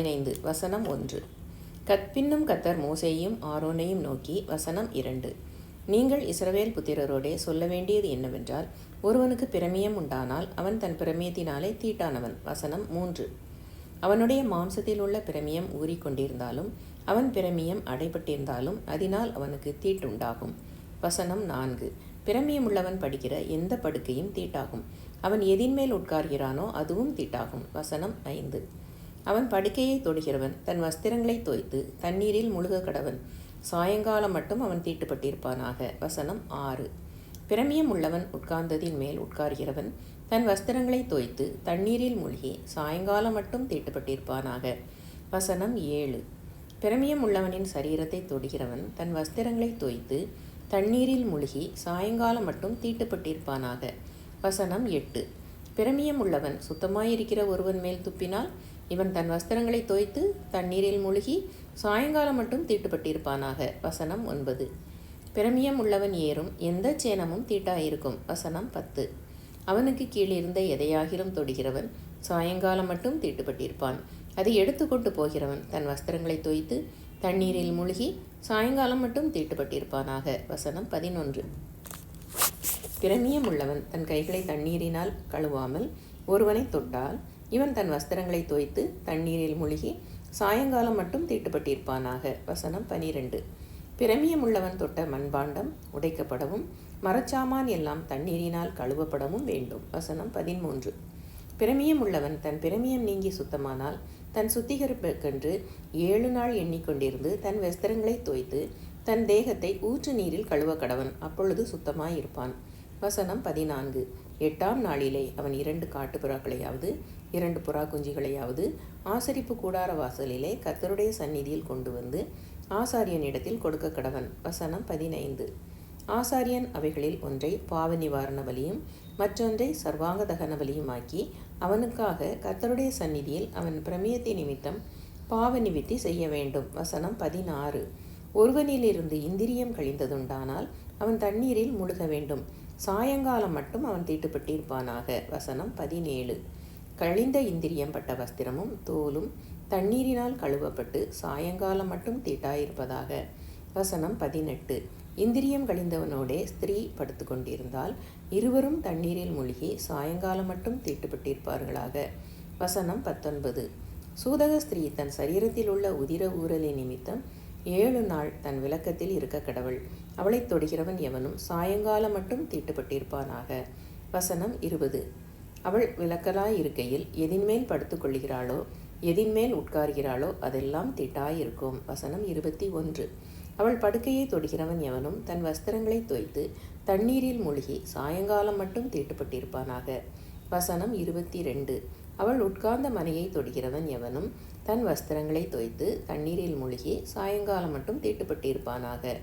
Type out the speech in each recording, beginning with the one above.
15 வசனம் 1. பின்னும் கர்த்தர் மோசேயையும் ஆரோனையும் நோக்கி வசனம் 2. நீங்கள் இஸ்ரவேல் புத்திரரோடே சொல்ல வேண்டியது என்னவென்றால், ஒருவனுக்கு பிரமியம் உண்டானால் அவன் தன் பிரமியத்தினாலே தீட்டானவன். வசனம் 3. அவனுடைய மாம்சத்தில் உள்ள பிரமியம் ஊறிக்கொண்டிருந்தாலும் அவன் பிரமியம் அடைபட்டிருந்தாலும் அதனால் அவனுக்கு தீட்டுண்டாகும். வசனம் 4. பிரமியம் உள்ளவன் படிக்கிற எந்த படுக்கையும் தீட்டாகும். அவன் எதின்மேல் உட்கார்கிறானோ அதுவும் தீட்டாகும். வசனம் 5. அவன் படுக்கையை தொடுகிறவன் தன் வஸ்திரங்களை தோய்த்து தண்ணீரில் முழுக கடவன். சாயங்காலம் மட்டும் அவன் தீட்டுப்பட்டிருப்பானாக. வசனம் 6. பிரமியம் உள்ளவன் உட்கார்ந்ததின் மேல் உட்கார்கிறவன் தன் வஸ்திரங்களை தோய்த்து தண்ணீரில் மூழ்கி சாயங்காலம் மட்டும் தீட்டுப்பட்டிருப்பானாக. வசனம் 7. பிரமியம் உள்ளவனின் சரீரத்தை தொடுகிறவன் தன் வஸ்திரங்களை தோய்த்து தண்ணீரில் மூழ்கி சாயங்காலம் மட்டும் தீட்டுப்பட்டிருப்பானாக. வசனம் 8. பிரமியம் உள்ளவன் சுத்தமாயிருக்கிற ஒருவன் மேல் துப்பினால் இவன் தன் வஸ்திரங்களை தோய்த்து தண்ணீரில் மூழ்கி சாயங்காலம் மட்டும் தீட்டுப்பட்டிருப்பானாக. வசனம் 9. பிரமியம் உள்ளவன் ஏறும் எந்த சேனமும் தீட்டாயிருக்கும். வசனம் 10. அவனுக்கு கீழிருந்த எதையாகிலும் தொடுகிறவன் சாயங்காலம் மட்டும் தீட்டுப்பட்டிருப்பான். அதை எடுத்துக்கொண்டு போகிறவன் தன் வஸ்திரங்களை தோய்த்து தண்ணீரில் மூழ்கி சாயங்காலம் மட்டும் தீட்டுப்பட்டிருப்பானாக. வசனம் 11. பிரமியம் உள்ளவன் தன் கைகளை தண்ணீரினால் கழுவாமல் ஒருவனை தொட்டால் இவன் தன் வஸ்திரங்களை தோய்த்து தண்ணீரில் மூழ்கி சாயங்காலம் மட்டும் தீட்டுப்பட்டிருப்பானாக. வசனம் 12. பிரமியம் உள்ளவன் தொட்ட மண்பாண்டம் உடைக்கப்படவும் மரச்சாமான் எல்லாம் தண்ணீரினால் கழுவப்படவும் வேண்டும். வசனம் 13. பிரமியம் உள்ளவன் தன் பிரமியம் நீங்கி சுத்தமானால் தன் சுத்திகரிப்புக்கென்று 7 நாள் எண்ணிக்கொண்டிருந்து தன் வஸ்திரங்களை தோய்த்து தன் தேகத்தை ஊற்று நீரில் கழுவ கடவன். அப்பொழுது சுத்தமாயிருப்பான். வசனம் 14. 8ஆம் நாளிலே அவன் 2 காட்டுப்புறாக்களையாவது 2 புறா குஞ்சுகளையாவது ஆசரிப்பு கூடார வாசலிலே கர்த்தருடைய சந்நிதியில் கொண்டு வந்து ஆசாரியனிடத்தில் கொடுக்க கடவன். வசனம் 15. ஆசாரியன் அவைகளில் ஒன்றை பாவ நிவாரண பலியும் மற்றொன்றை சர்வாங்க தகன பலியுமாக்கி அவனுக்காக கர்த்தருடைய சந்நிதியில் அவன் பிரமியத்தை நிமித்தம் பாவ நிவித்தி செய்ய வேண்டும். வசனம் 16. ஒருவனிலிருந்து இந்திரியம் கழிந்ததுண்டானால் அவன் தண்ணீரில் முழுக வேண்டும். சாயங்காலம் மட்டும் அவன் தீட்டுப்பட்டிருப்பானாக. வசனம் 17. கழிந்த இந்திரியம் பட்ட வஸ்திரமும் தோலும் தண்ணீரினால் கழுவப்பட்டு சாயங்காலம் மட்டும் தீட்டாயிருப்பதாக. வசனம் 18. இந்திரியம் கழிந்தவனோடே ஸ்திரீ படுத்து கொண்டிருந்தால் இருவரும் தண்ணீரில் மூழ்கி சாயங்காலம் மட்டும் தீட்டுப்பட்டிருப்பார்களாக. வசனம் 19. சூதக ஸ்திரீ தன் சரீரத்தில் உள்ள உதிர ஊரலின் நிமித்தம் 7 நாள் தன் விலக்கத்தில் இருக்க கடவுள். அவளை தொடுகிறவன் எவனும் சாயங்காலம் மட்டும் தீட்டுப்பட்டிருப்பானாக. வசனம் 20. அவள் விலக்கலாய் இருக்கையில் எதின்மேல் படுத்து கொள்கிறாளோ எதின்மேல் உட்கார்கிறாளோ அதெல்லாம் தீட்டாயிருக்கும். வசனம் 21. அவள் படுக்கையை தொடுகிறவன் எவனும் தன் வஸ்திரங்களை தோய்த்து தண்ணீரில் மூழ்கி சாயங்காலம் மட்டும் தீட்டுப்பட்டிருப்பானாக. வசனம் 22. அவள் உட்கார்ந்த மனையை தொடுகிறவன் எவனும் தன் வஸ்திரங்களை தோய்த்து தண்ணீரில் மூழ்கி சாயங்காலம் மட்டும் தீட்டுப்பட்டிருப்பானாக.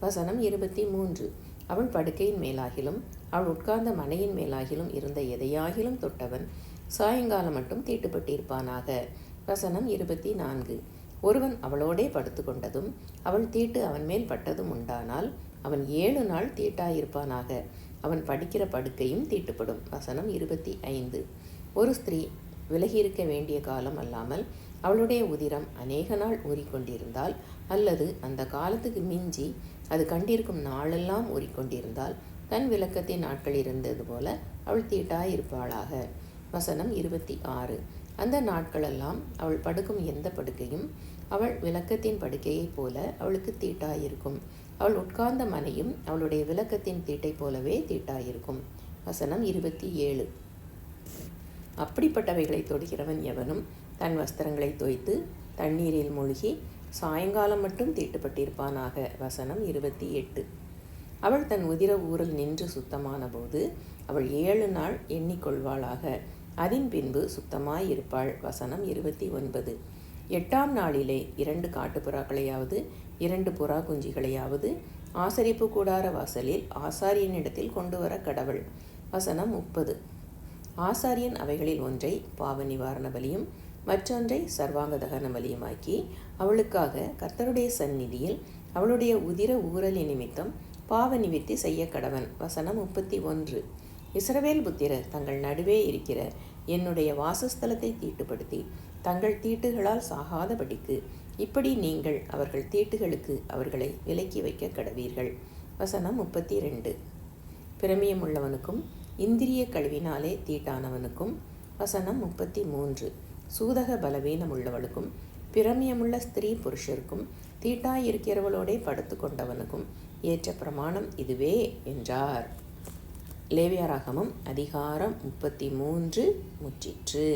வசனம் 23. அவள் படுக்கையின் மேலாகிலும் அவள் உட்கார்ந்த மனையின் மேலாகிலும் இருந்த எதையாகிலும் தொட்டவன் சாயங்காலம் மட்டும் தீட்டுப்பட்டிருப்பானாக. வசனம் 24. ஒருவன் அவளோடே படுத்து கொண்டதும் அவள் தீட்டு அவன் மேல் பட்டதும் உண்டானால் அவன் 7 நாள் தீட்டாயிருப்பானாக. அவன் படுக்கிற படுக்கையும் தீட்டுப்படும். வசனம் 25. ஒரு ஸ்திரீ விலகியிருக்க வேண்டிய காலம் அல்லாமல் அவளுடைய உதிரம் அநேக நாள் ஊறிக்கொண்டிருந்தால் அல்லது அந்த காலத்துக்கு மிஞ்சி அது கண்டிருக்கும் நாளெல்லாம் ஊறிக்கொண்டிருந்தால் தன் விலக்கத்தின் நாட்கள் இருந்தது போல அவள் தீட்டாயிருப்பாளாக. வசனம் 26. அந்த நாட்களெல்லாம் அவள் படுக்கும் எந்த படுக்கையும் அவள் விலக்கத்தின் படுக்கையைப் போல அவளுக்கு தீட்டாயிருக்கும். அவள் உட்கார்ந்த மனையும் அவளுடைய விலக்கத்தின் தீட்டை போலவே தீட்டாயிருக்கும். வசனம் 27. அப்படிப்பட்டவைகளை தொடுகிறவன் எவனும் தன் வஸ்திரங்களை தோய்த்து தண்ணீரில் மூழ்கி சாயங்காலம் மட்டும் தீட்டுப்பட்டிருப்பானாக. வசனம் 28. அவள் தன் உதிர ஊரில் நின்று சுத்தமான போது அவள் 7 நாள் எண்ணிக்கொள்வாளாக. அதன் பின்பு சுத்தமாயிருப்பாள். வசனம் 29. 8ஆம் நாளிலே 2 காட்டுப்புறாக்களையாவது 2 புறா குஞ்சுகளையாவது ஆசரிப்பு கூடார வாசலில் ஆசாரியனிடத்தில் கொண்டு வர கடவுள். வசனம் 30. ஆசாரியன் அவைகளில் ஒன்றை பாவ நிவாரண பலியும் மற்றொன்றை சர்வாங்க தகன பலியுமாக்கி அவளுக்காக கர்த்தருடைய சந்நிதியில் அவளுடைய உதிர ஊரலின் நிமித்தம் பாவ நிவித்தி செய்ய கடவன். வசனம் 31. இஸ்ரவேல் புத்திரர் தங்கள் நடுவே இருக்கிற என்னுடைய வாசஸ்தலத்தை தீட்டுப்படுத்தி தங்கள் தீட்டுகளால் சாகாதபடிக்கு இப்படி நீங்கள் அவர்கள் தீட்டுகளுக்கு அவர்களை விலக்கி வைக்க கடவீர்கள். வசனம் 32. பிரமியமுள்ளவனுக்கும் இந்திரிய கழிவினாலே தீட்டானவனுக்கும். வசனம் 33. சூதக பலவீனம் உள்ளவளுக்கும் பிரமியமுள்ள ஸ்திரீ புருஷருக்கும் தீட்டாயிருக்கிறவளோடே படுத்து கொண்டவனுக்கும் ஏற்ற பிரமாணம் இதுவே என்றார். லேவியராகமம் அதிகாரம் 33 முற்றிற்று.